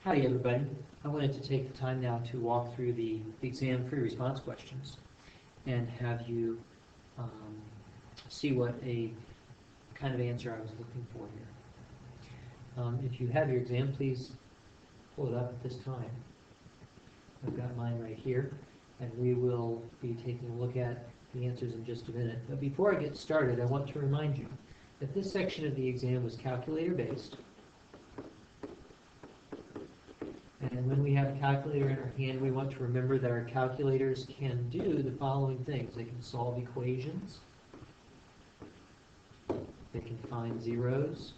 Howdy everybody. I wanted to take the time now to walk through the exam free response questions and have you see what a kind of answer I was looking for here. If you have your exam, please pull it up at this time. I've got mine right here, and we will be taking a look at the answers in just a minute. But before I get started, I want to remind you that this section of the exam was calculator based. And when we have a calculator in our hand, we want to remember that our calculators can do the following things. They can solve equations. They can find zeros.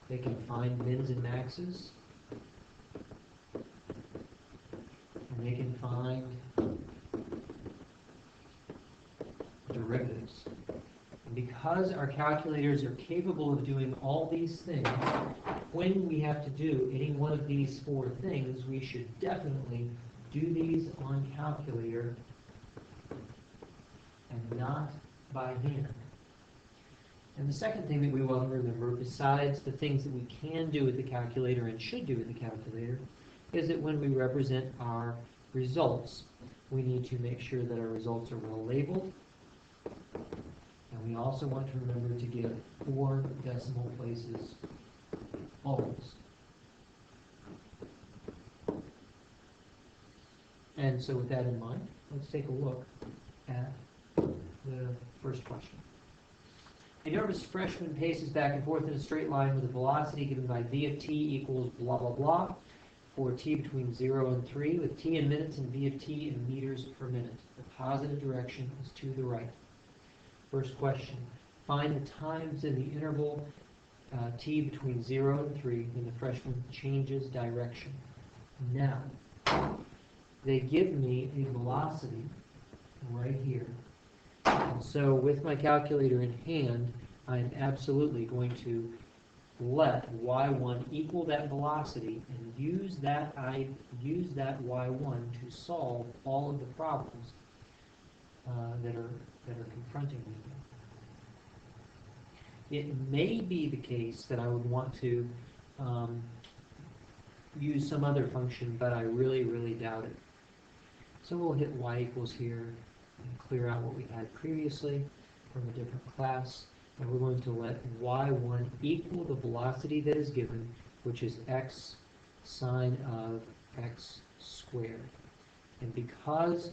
They can find mins and maxes. And they can find derivatives. And because our calculators are capable of doing all these things, when we have to do any one of these four things, we should definitely do these on calculator and not by hand. And the second thing that we want to remember, besides the things that we can do with the calculator and should do with the calculator, is that when we represent our results, we need to make sure that our results are well labeled. And we also want to remember to give 4 decimal places always. And so with that in mind, let's take a look at the first question. A nervous freshman paces back and forth in a straight line with a velocity given by v of t equals blah blah blah for t between 0 and 3, with t in minutes and v of t in meters per minute. The positive direction is to the right. First question, find the times in the interval t between 0 and 3 when the freshman changes direction. Now, they give me a velocity right here. And so with my calculator in hand, I'm absolutely going to let y1 equal that velocity and use that y1 to solve all of the problems that are confronting me. It may be the case that I would want to use some other function, but I really, really doubt it. So we'll hit y equals here and clear out what we had previously from a different class. And we're going to let y1 equal the velocity that is given, which is x sine of x squared. And because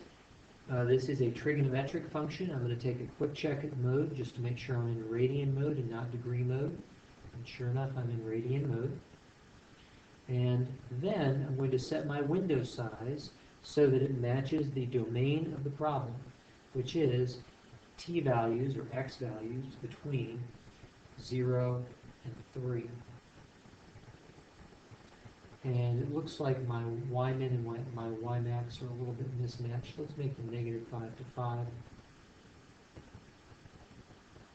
this is a trigonometric function, I'm going to take a quick check at mode just to make sure I'm in radian mode and not degree mode. And sure enough, I'm in radian mode. And then I'm going to set my window size so that it matches the domain of the problem, which is t values or x values between 0 and 3. And it looks like my y-min and my y-max are a little bit mismatched. Let's make them -5 to 5.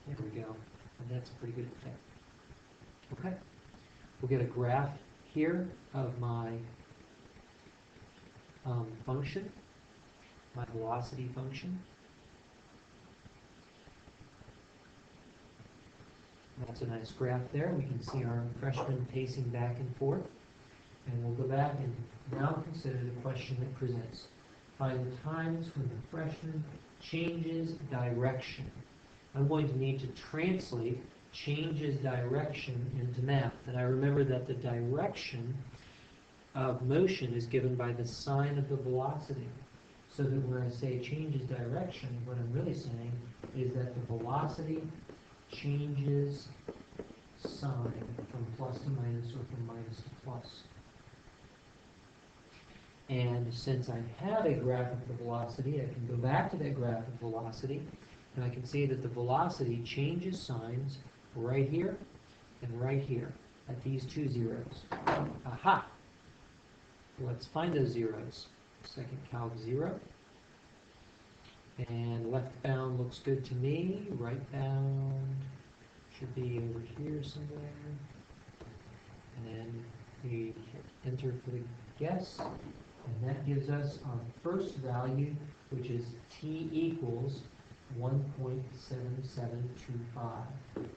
There we go. And that's a pretty good effect. Okay. We'll get a graph here of my function, my velocity function. That's a nice graph there. We can see our freshman pacing back and forth. And we'll go back and now consider the question that presents. Find the times when the freshman changes direction. I'm going to need to translate changes direction into math. And I remember that the direction of motion is given by the sign of the velocity. So that where I say changes direction, what I'm really saying is that the velocity changes sign from plus to minus or from minus to plus. And since I have a graph of the velocity, I can go back to that graph of velocity, and I can see that the velocity changes signs right here and right here at these 2 zeros. Aha! Let's find those zeros. Second calc 0. And left bound looks good to me. Right bound should be over here somewhere. And then we hit enter for the guess. And that gives us our first value, which is t equals 1.7725.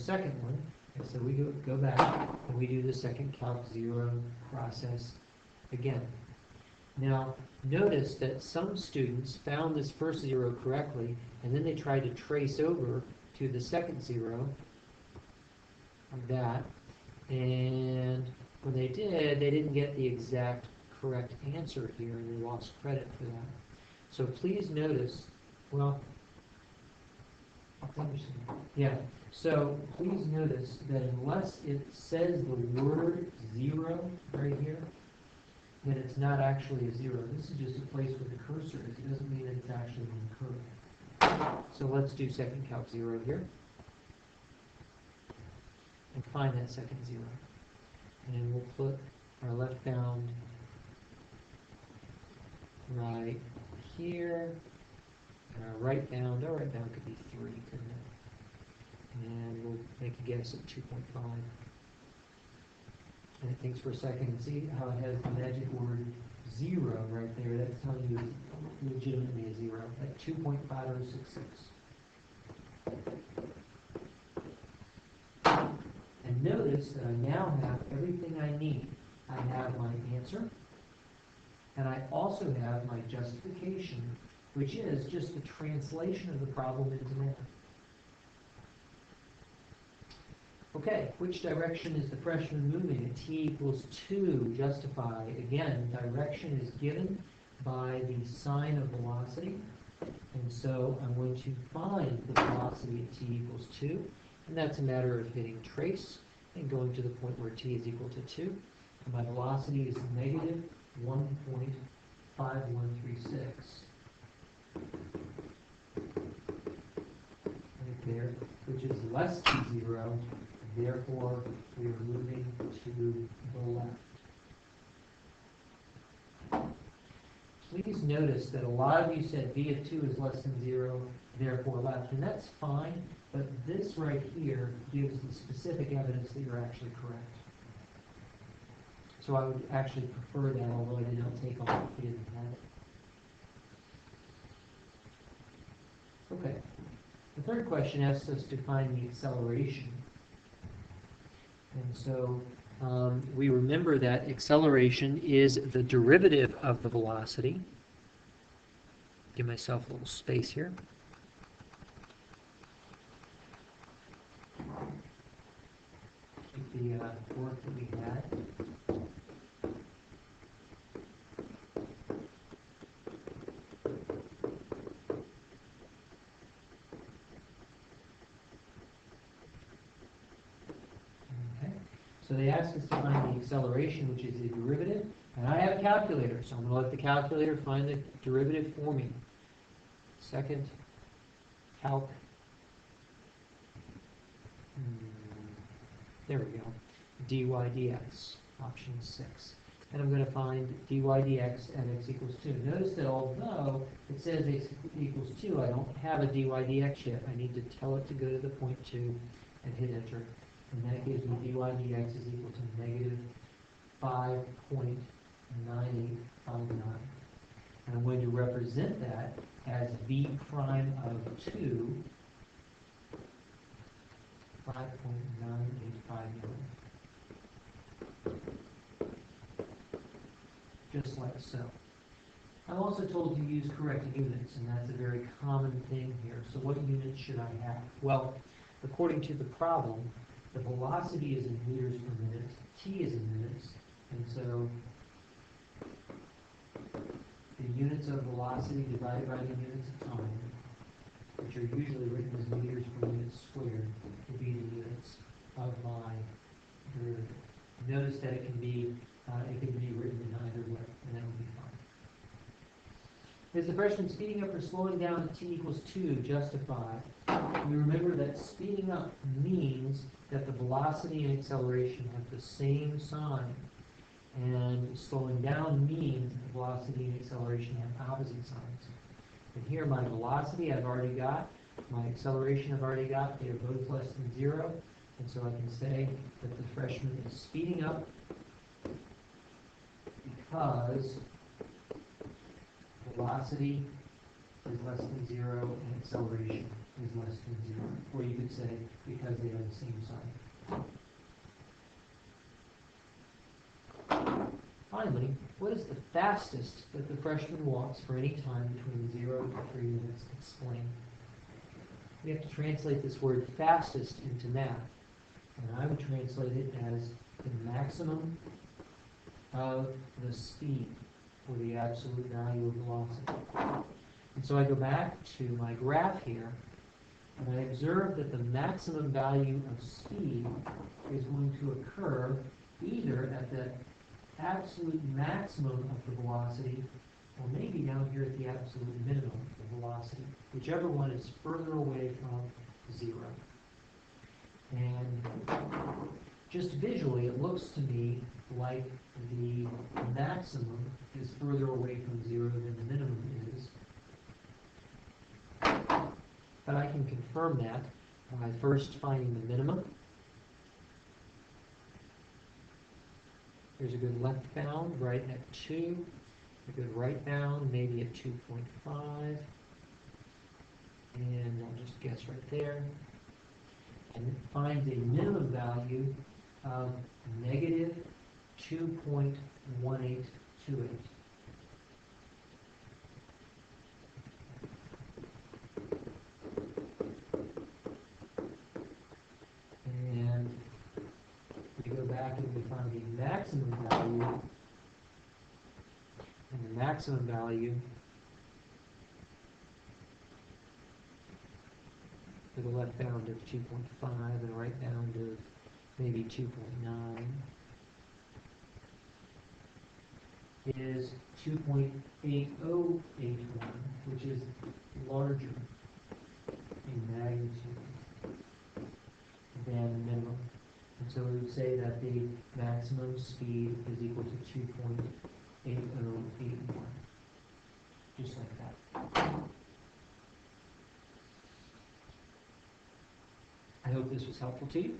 second one, and so we go back and we do the second Calc 0 process again. Now, notice that some students found this first 0 correctly, and then they tried to trace over to the second 0, like that, and when they did, they didn't get the exact correct answer here, and they lost credit for that. So please notice, well, yeah, so please notice that unless it says the word 0 right here, then it's not actually a 0. This is just a place where the cursor is. It doesn't mean that it's actually on the curve. So let's do second Calc 0 here. And find that second 0. And we'll put our left bound right here. And our right bound could be 3, couldn't it? And we'll make a guess at 2.5. And it thinks for a second, and see how it has the magic word 0 right there. That's telling you it's legitimately a 0, at 2.5066. And notice that I now have everything I need. I have my answer, and I also have my justification, which is just the translation of the problem into math. Okay, which direction is the freshman moving at t equals 2? Justify. Again, direction is given by the sign of velocity. And so I'm going to find the velocity at t equals 2. And that's a matter of hitting trace and going to the point where t is equal to 2. And my velocity is negative 1.5136. Right there, which is less than 0. Therefore, we are moving to the left. Please notice that a lot of you said v of 2 is less than 0, therefore left. And that's fine, but this right here gives the specific evidence that you're actually correct. So I would actually prefer that, although I did not take on it if we didn't have it. Okay. The third question asks us to find the acceleration. And so we remember that acceleration is the derivative of the velocity. Give myself a little space here. Keep the work that we had. So they ask us to find the acceleration, which is the derivative, and I have a calculator, so I'm going to let the calculator find the derivative for me. Second calc. There we go. dy dx, option 6. And I'm going to find dy dx at x equals 2. Notice that although it says x equals 2, I don't have a dy dx yet. I need to tell it to go to the point 2 and hit enter. And that gives me dy dx is equal to negative 5.9859. And I'm going to represent that as v prime of 2, 5.985 million. Just like so. I'm also told to use correct units, and that's a very common thing here. So what units should I have? Well, according to the problem, the velocity is in meters per minute, t is in minutes, and so the units of velocity divided by the units of time, which are usually written as meters per minute squared, will be the units of my derivative. Notice that it can be written in either way, and that will be fine. Is the freshman speeding up or slowing down at t equals 2 justified? We remember that speeding up means that the velocity and acceleration have the same sign, and slowing down means that the velocity and acceleration have opposite signs. And here my velocity I've already got, my acceleration I've already got, they are both less than 0, and so I can say that the freshman is speeding up because velocity is less than 0 and acceleration is less than 0. Or you could say because they are the same sign. Finally, what is the fastest that the freshman walks for any time between 0 to 3 minutes? Explain. We have to translate this word fastest into math. And I would translate it as the maximum of the speed for the absolute value of velocity. And so I go back to my graph here, and I observe that the maximum value of speed is going to occur either at the absolute maximum of the velocity, or maybe down here at the absolute minimum of the velocity, whichever one is further away from 0. And just visually, it looks to me like the maximum is further away from 0 than the minimum is. But I can confirm that by first finding the minimum. Here's a good left bound right at 2. A good right bound maybe at 2.5. And I'll just guess right there. And it finds a minimum value of negative 2.1828. And we go back and we find the maximum value, and the maximum value for the left bound of 2.5 and the right bound of maybe 2.9 is 2.8081, which is larger in magnitude than the minimum. And so we would say that the maximum speed is equal to 2.8081, just like that. I hope this was helpful to you.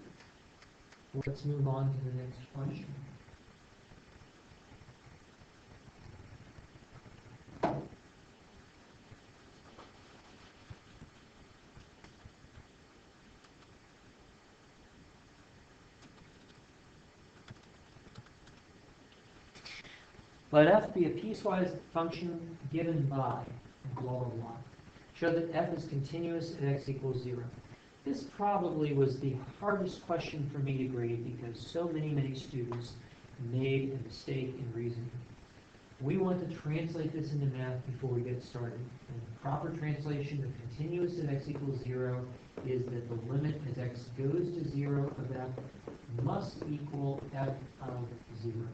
Let's move on to the next question. Let f be a piecewise function given by blah, blah, blah. Show that f is continuous at x equals 0. This probably was the hardest question for me to grade because so many students made a mistake in reasoning. We want to translate this into math before we get started. And the proper translation of continuous at x equals 0 is that the limit as x goes to 0 of f must equal f of 0.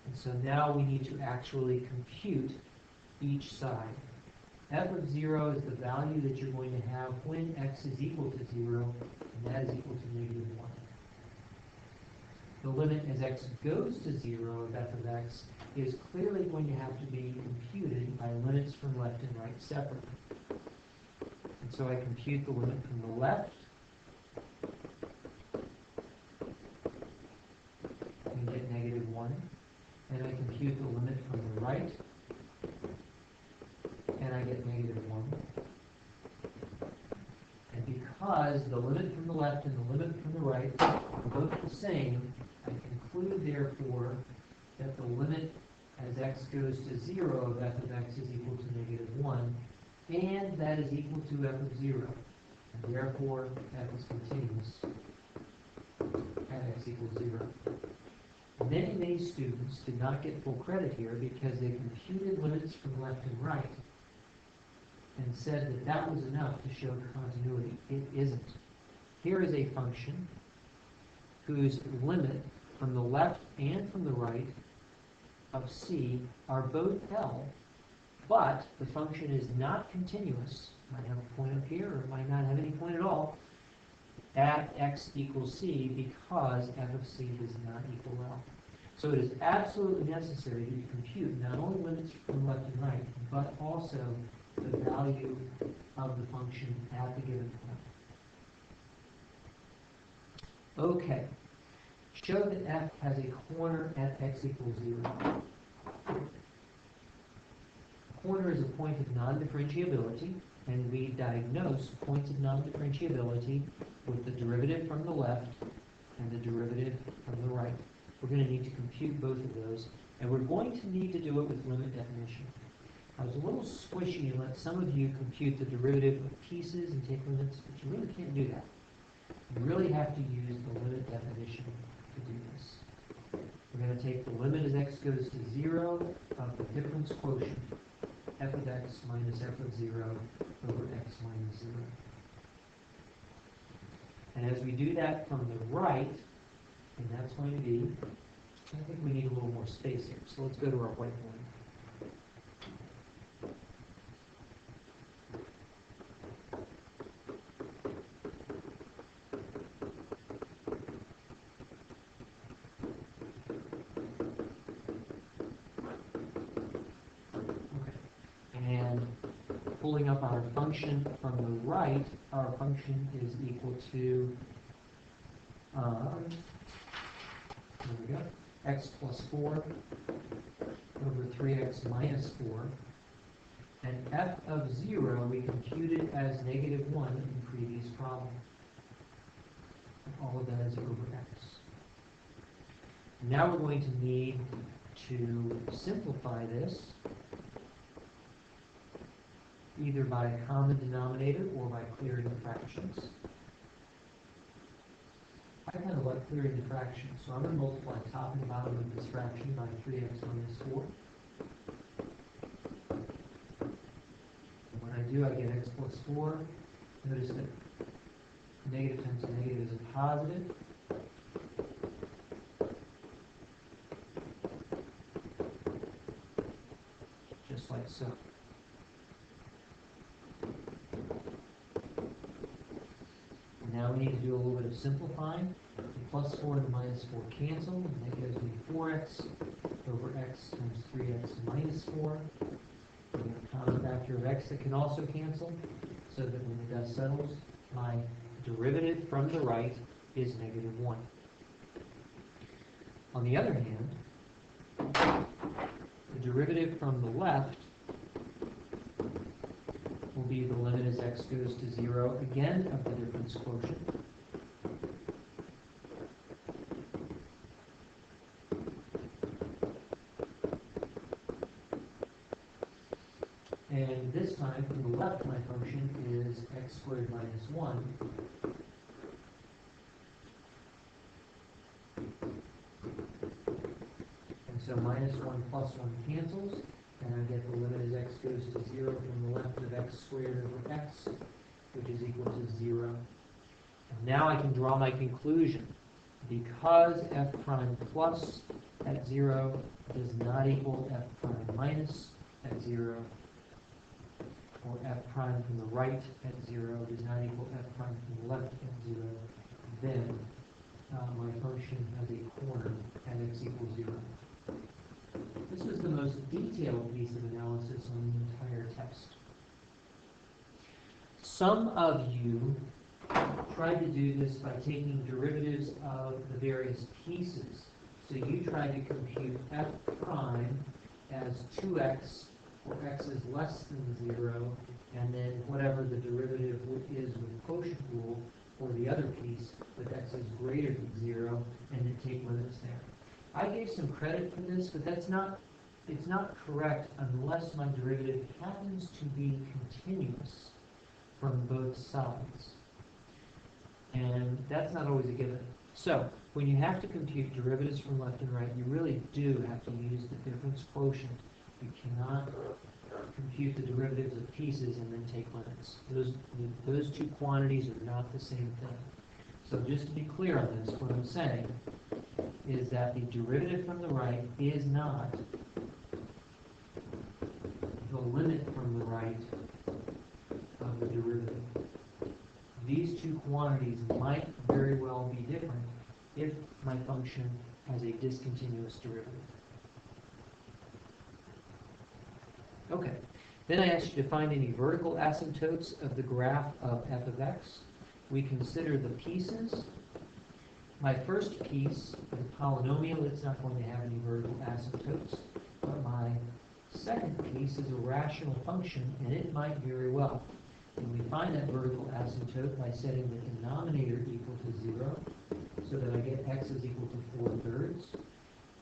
And so now we need to actually compute each side. F of 0 is the value that you're going to have when x is equal to 0, and that is equal to negative 1. The limit as x goes to 0 of f of x is clearly going to have to be computed by limits from left and right separately. And so I compute the limit from the left, and get negative 1. And I compute the limit from the right, and I get negative 1. And because the limit from the left and the limit from the right are both the same, I conclude, therefore, that the limit as x goes to 0 of f of x is equal to negative 1, and that is equal to f of 0. And therefore, f is continuous at x equals 0. Many students did not get full credit here because they computed limits from left and right and said that that was enough to show continuity. It isn't. Here is a function whose limit from the left and from the right of c are both L, but the function is not continuous. It might have a point up here, or it might not have any point at all, at x equals c because f of c does not equal L. So it is absolutely necessary to compute not only limits from left and right, but also the value of the function at the given point. Okay. Show that f has a corner at x equals 0. corner is a point of non-differentiability, and we diagnose points of non-differentiability with the derivative from the left and the derivative from the right. We're going to need to compute both of those, and we're going to need to do it with limit definition. I was a little squishy and let some of you compute the derivative of pieces and take limits, but you really can't do that. You really have to use the limit definition to do this. We're going to take the limit as x goes to 0 of the difference quotient, f of x minus f of 0 over x minus 0. And as we do that from the right, and that's going to be, I think we need a little more space here, so let's go to our whiteboard. Pulling up our function from the right, our function is equal to, there we go, x plus 4 over 3x minus 4. And f of 0 we computed as -1 in the previous problem. And all of that is over x. Now we're going to need to simplify this either by a common denominator or by clearing the fractions. I kind of like clearing the fractions, so I'm going to multiply top and bottom of this fraction by 3x minus 4. And when I do, I get x plus 4. Notice that negative times negative is a positive. Just like so. Now we need to do a little bit of simplifying. The plus 4 and the minus 4 cancel, and that gives me 4x over x times 3x minus 4. We have a common factor of x that can also cancel, so that when the dust settles, my derivative from the right is -1. On the other hand, the derivative from the left will be the limit as x goes to 0, again, of the difference quotient. And this time, from the left, my function is x squared minus 1. And so minus 1 plus 1 cancels. And I get the limit as x goes to 0 from the left of x squared over x, which is equal to 0. And now I can draw my conclusion. Because f prime plus at 0 does not equal f prime minus at 0, or f prime from the right at 0 does not equal f prime from the left at 0, then my function has a corner at x equals 0. This was the most detailed piece of analysis on the entire test. Some of you tried to do this by taking derivatives of the various pieces. So you tried to compute f prime as 2x, where x is less than 0, and then whatever the derivative is with quotient rule for the other piece, that x is greater than 0, and then take limits there. I gave some credit for this, but it's not correct unless my derivative happens to be continuous from both sides. And that's not always a given. So, when you have to compute derivatives from left and right, you really do have to use the difference quotient. You cannot compute the derivatives of pieces and then take limits. Those two quantities are not the same thing. So just to be clear on this, what I'm saying is that the derivative from the right is not the limit from the right of the derivative. These two quantities might very well be different if my function has a discontinuous derivative. Okay, then I asked you to find any vertical asymptotes of the graph of f of x. We consider the pieces. My first piece, the polynomial, it's not going to have any vertical asymptotes, but my Second piece is a rational function, and it might very well. And we find that vertical asymptote by setting the denominator equal to 0, so that I get x is equal to 4/3.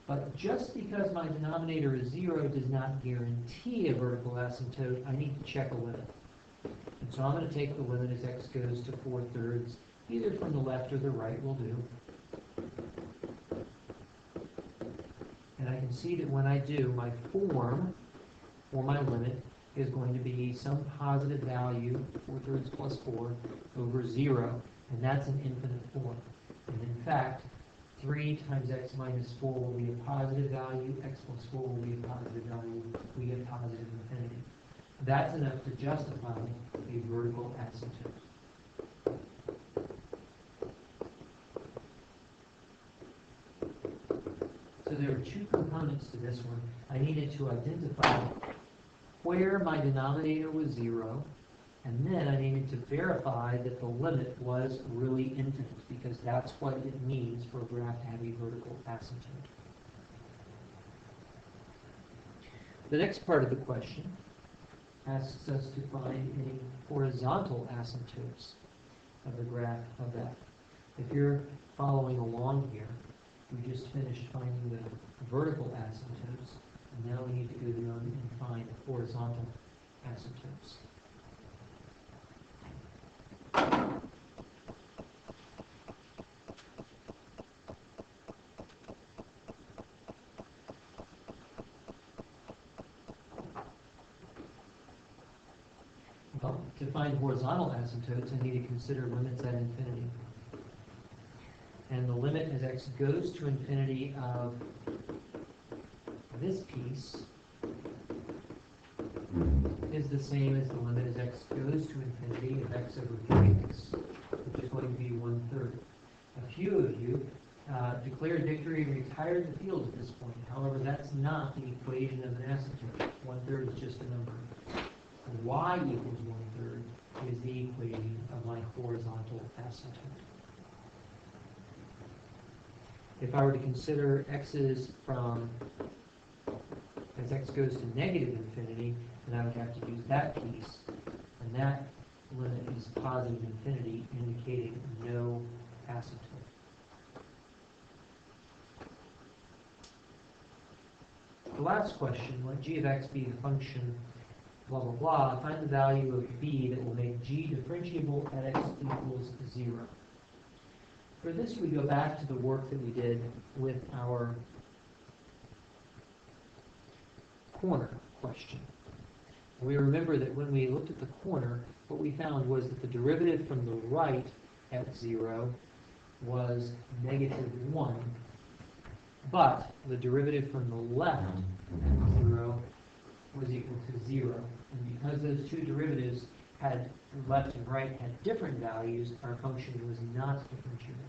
But just because my denominator is 0 does not guarantee a vertical asymptote. I need to check a limit. And so I'm going to take the limit as x goes to 4/3, either from the left or the right will do. And I can see that when I do, my form for my limit is going to be some positive value, 4/3 plus 4, over 0. And that's an infinite form. And in fact, 3 times x minus 4 will be a positive value, x plus 4 will be a positive value, we get positive infinity. That's enough to justify a vertical asymptote. So there are two components to this one. I needed to identify where my denominator was 0, and then I needed to verify that the limit was really infinite, because that's what it means for a graph to have a vertical asymptote. The next part of the question asks us to find any horizontal asymptotes of the graph of that. If you're following along here, we just finished finding the vertical asymptotes, and now we need to go down and find horizontal asymptotes. Well, to find horizontal asymptotes, I need to consider limits at infinity. And the limit as x goes to infinity of this piece is the same as the limit as x goes to infinity of x over 3x, which is going to be 1/3. A few of you declared victory and retired the field at this point. However, that's not the equation of an asymptote. 1/3 is just a number. Y equals 1/3 is the equation of my horizontal asymptote. If I were to consider x's from as x goes to negative infinity, then I would have to use that piece, and that limit is positive infinity, indicating no asymptote. The last question, let g of x be the function blah blah blah, find the value of b that will make g differentiable at x equals 0. For this, we go back to the work that we did with our corner question. We remember that when we looked at the corner, what we found was that the derivative from the right at 0 was -1, but the derivative from the left at 0 was equal to 0. And because those two derivatives had left and right had different values, our function was not differentiable.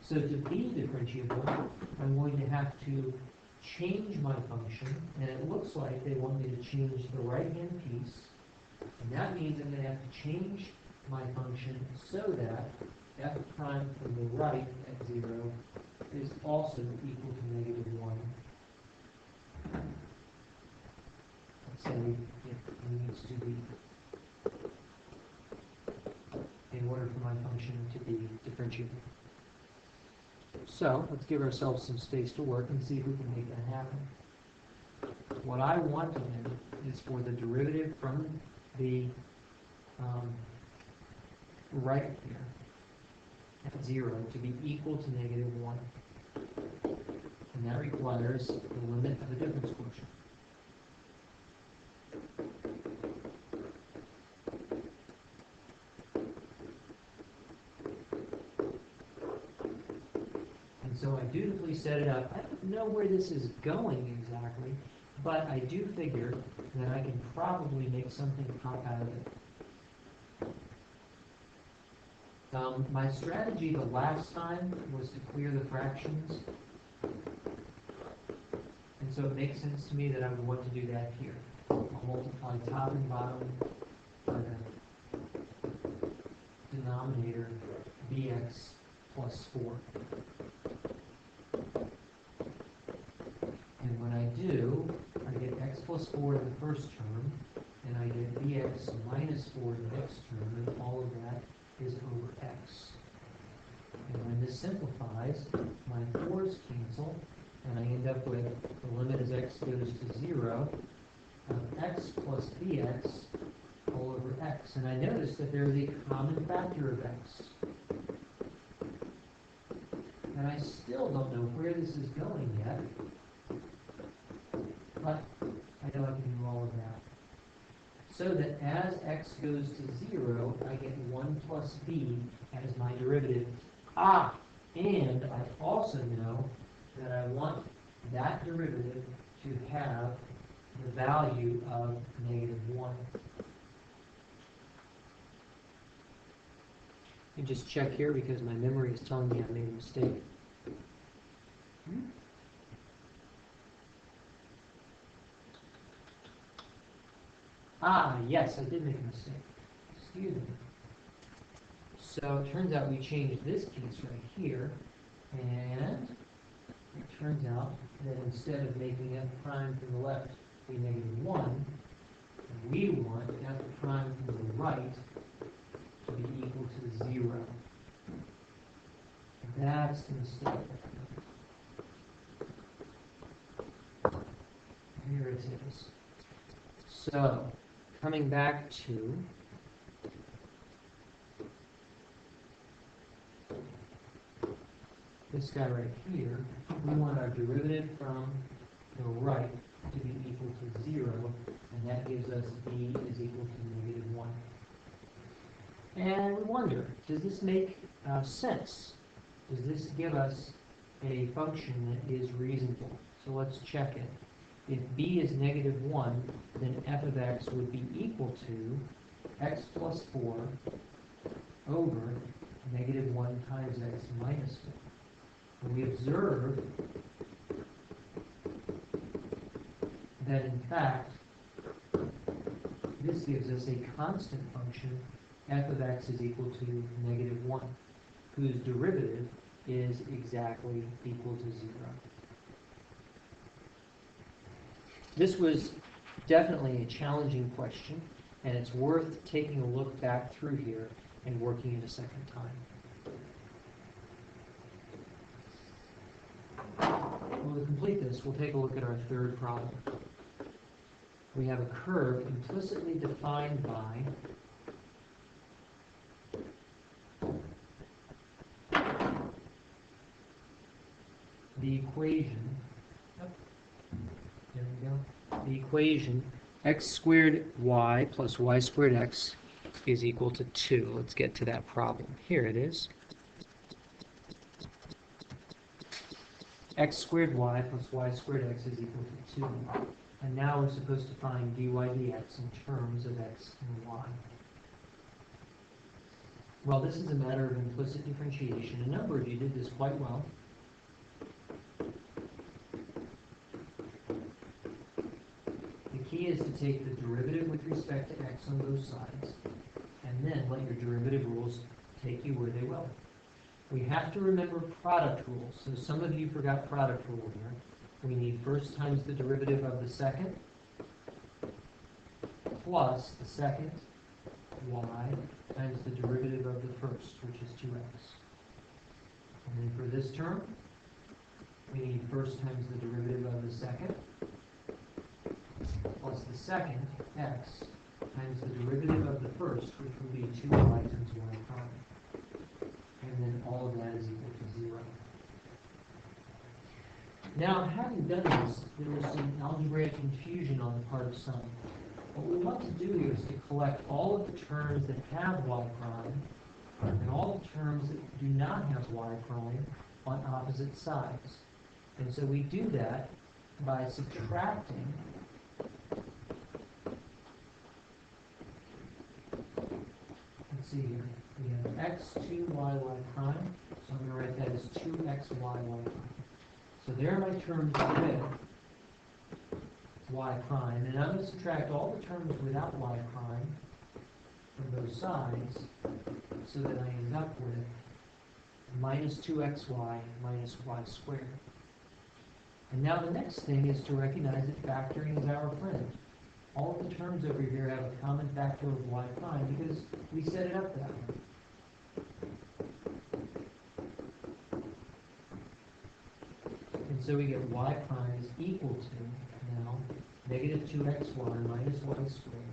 So to be differentiable, I'm going to have to change my function, and it looks like they want me to change the right-hand piece, and that means I'm going to have to change my function so that f prime from the right at 0 is also equal to -1. Let's say it needs to be, in order for my function to be differentiable. So let's give ourselves some space to work and see if we can make that happen. What I want to do is for the derivative from the right here at 0 to be equal to -1. And that requires the limit of the difference quotient. So I dutifully set it up. I don't know where this is going exactly, but I do figure that I can probably make something pop out of it. My strategy the last time was to clear the fractions, and so it makes sense to me that I would want to do that here. I'll multiply top and bottom by the denominator bx plus 4. And when I do, I get x plus 4 minus 4 in the next term, and all of that is over x. And when this simplifies, my 4's cancel, and I end up with the limit as x goes to 0 of x plus bx all over x. And I notice that there is a common factor of x. And I still don't know where this is going yet, but I know I can do all of that. So that as x goes to 0, I get 1 plus b as my derivative. And I also know that I want that derivative to have the value of -1. And just check here because my memory is telling me I made a mistake. Yes, I did make a mistake. Excuse me. So it turns out we changed this piece right here, and it turns out that instead of making f prime from the left be -1, we want f prime from the right to be equal to 0. That's the mistake. Here it is. So, coming back to this guy right here, we want our derivative from the right to be equal to 0, and that gives us b is equal to -1. And we wonder, does this make sense? Does this give us a function that is reasonable? So let's check it. If b is -1, then f of x would be equal to x plus 4 over -1 times x minus 4. And we observe that, in fact, this gives us a constant function, f of x is equal to -1, whose derivative is exactly equal to 0. This was definitely a challenging question, and it's worth taking a look back through here and working it a second time. Well, to complete this, we'll take a look at our third problem. We have a curve implicitly defined by the equation, there we go, the equation x squared y plus y squared x is equal to 2. Let's get to that problem. Here it is. X squared y plus y squared x is equal to 2. And now we're supposed to find dy dx in terms of x and y. Well, this is a matter of implicit differentiation. A number of you did this quite well. The key is to take the derivative with respect to x on both sides, and then let your derivative rules take you where they will. We have to remember product rules. So some of you forgot product rule here. We need first times the derivative of the second plus the second y times the derivative of the first, which is 2x. And then for this term, we need first times the derivative of the second plus the second x times the derivative of the first, which will be 2y times y prime. And then all of that is equal to 0. Now, having done this, there was some algebraic confusion on the part of some. What we want to do here is to collect all of the terms that have y prime and all the terms that do not have y prime on opposite sides. And so we do that by subtracting let's see here. We have x2y prime, so I'm going to write that as 2xy prime. So there are my terms with y prime, and I'm going to subtract all the terms without y prime from both sides, so that I end up with minus 2xy minus y squared. And now the next thing is to recognize that factoring is our friend. All of the terms over here have a common factor of y prime because we set it up that way. And so we get y prime is equal to, now, negative 2xy minus y squared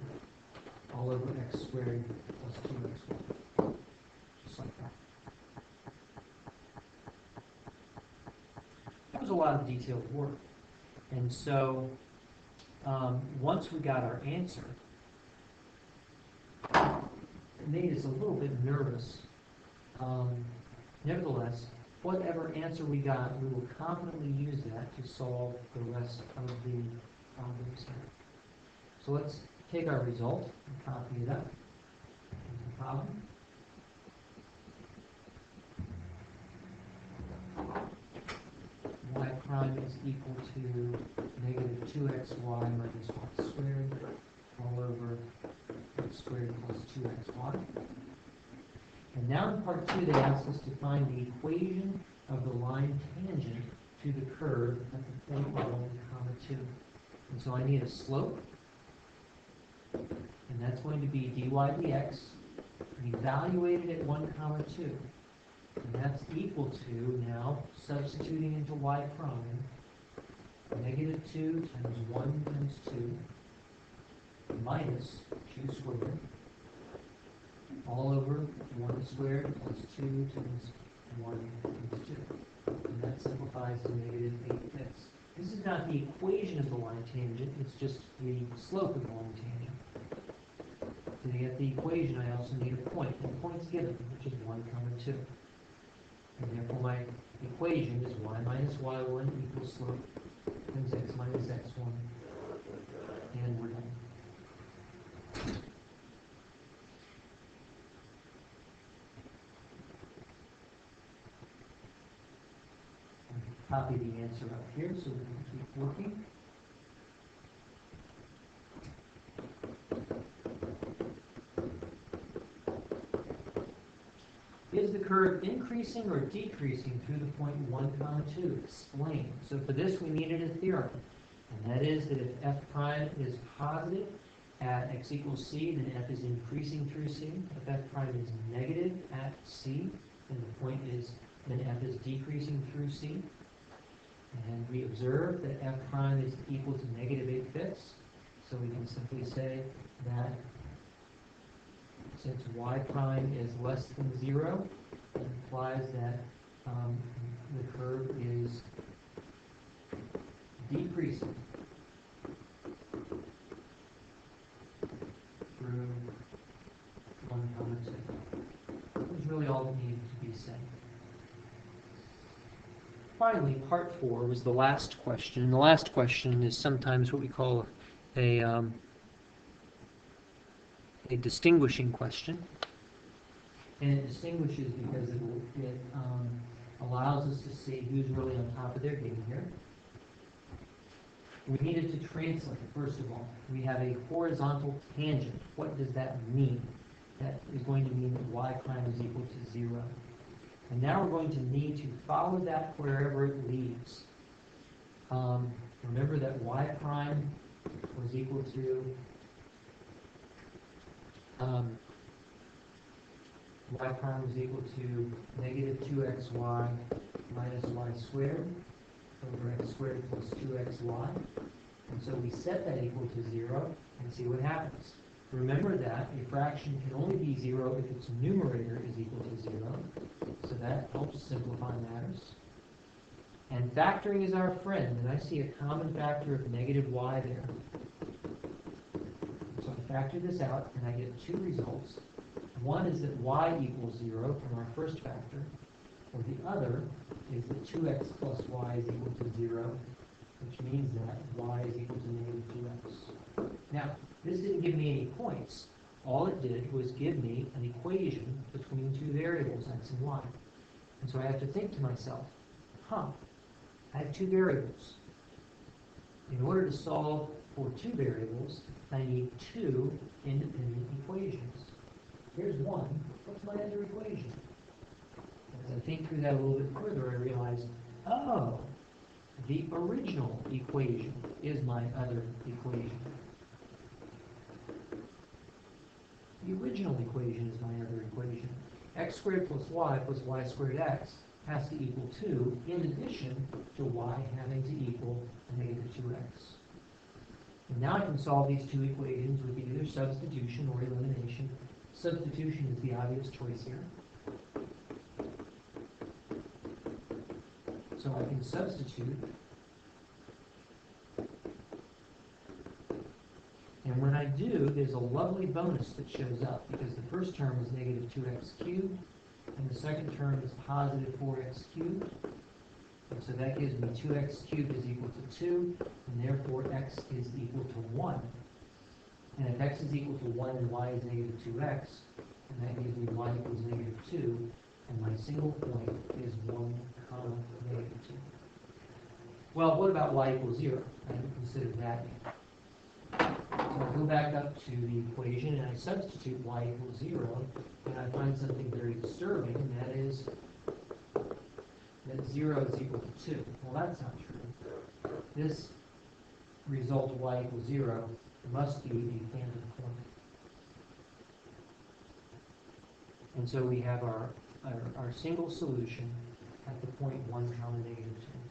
all over x squared plus 2xy. Just like that. That was a lot of detailed work. And so once we got our answer, it made us a little bit nervous. Nevertheless, whatever answer we got, we will confidently use that to solve the rest of the problems here. So let's take our result and copy it up into the problem. Y prime is equal to negative 2xy minus y squared all over x squared plus 2xy. And now in part 2, they ask us to find the equation of the line tangent to the curve at the point 1, 2. And so I need a slope, and that's going to be dy dx, evaluated at 1, 2. And that's equal to, now, substituting into y prime, negative 2 times 1 times 2, minus 2 squared, all over 1 squared plus 2 times 1 times 2. And that simplifies to negative 8/5. This is not the equation of the line tangent, it's just the slope of the line tangent. To get the equation, I also need a point. And the point's given, which is 1, 2. And therefore my equation is y minus y1 equals slope times x minus x1. And we're done. Copy the answer up here so we can keep working. Is the curve increasing or decreasing through the point 1, 2? Explain. So for this we needed a theorem. And that is that if f prime is positive at x equals c, then f is increasing through c. If f prime is negative at c, then the point is, then f is decreasing through c. And we observe that f prime is equal to negative 8/5. So we can simply say that since y prime is less than 0, it implies that the curve is decreasing through 1, 2. That was really all that needed to be said. Finally, part 4 was the last question. And the last question is sometimes what we call a distinguishing question. And it distinguishes because it allows us to see who's really on top of their game here. We needed to translate, first of all. We have a horizontal tangent. What does that mean? That is going to mean that y prime is equal to 0. And now we're going to need to follow that wherever it leads. Remember that y prime was equal to y prime is equal to negative 2xy minus y squared over x squared plus 2xy. And so we set that equal to 0 and see what happens. Remember that a fraction can only be 0 if its numerator is equal to 0. So that helps simplify matters. And factoring is our friend, and I see a common factor of negative y there. So I factor this out, and I get 2 results. One is that y equals 0 from our first factor, or the other is that 2x plus y is equal to 0, which means that y is equal to negative 2x. Now, this didn't give me any points. All it did was give me an equation between 2 variables, x and y. And so I have to think to myself, I have 2 variables. In order to solve for 2 variables, I need 2 independent equations. Here's one. What's my other equation? As I think through that a little bit further, I realize, oh, the original equation is my other equation. The original equation is my other equation. X squared plus y squared x has to equal 2, in addition to y having to equal negative 2x. And now I can solve these two equations with either substitution or elimination. Substitution is the obvious choice here. So I can substitute. And when I do, there's a lovely bonus that shows up, because the first term is negative 2x cubed, and the second term is positive 4x cubed. And so that gives me 2x cubed is equal to 2, and therefore x is equal to 1. And if x is equal to 1 and y is negative 2x, and that gives me y equals negative 2, and my single point is 1, negative 2. Well, what about y equals 0? I haven't considered that yet. So I go back up to the equation and I substitute y equals 0, and I find something very disturbing, and that is that 0 is equal to 2. Well, that's not true. This result of y equals 0 must be a phantom point. And so we have our single solution at the point 1, negative 2.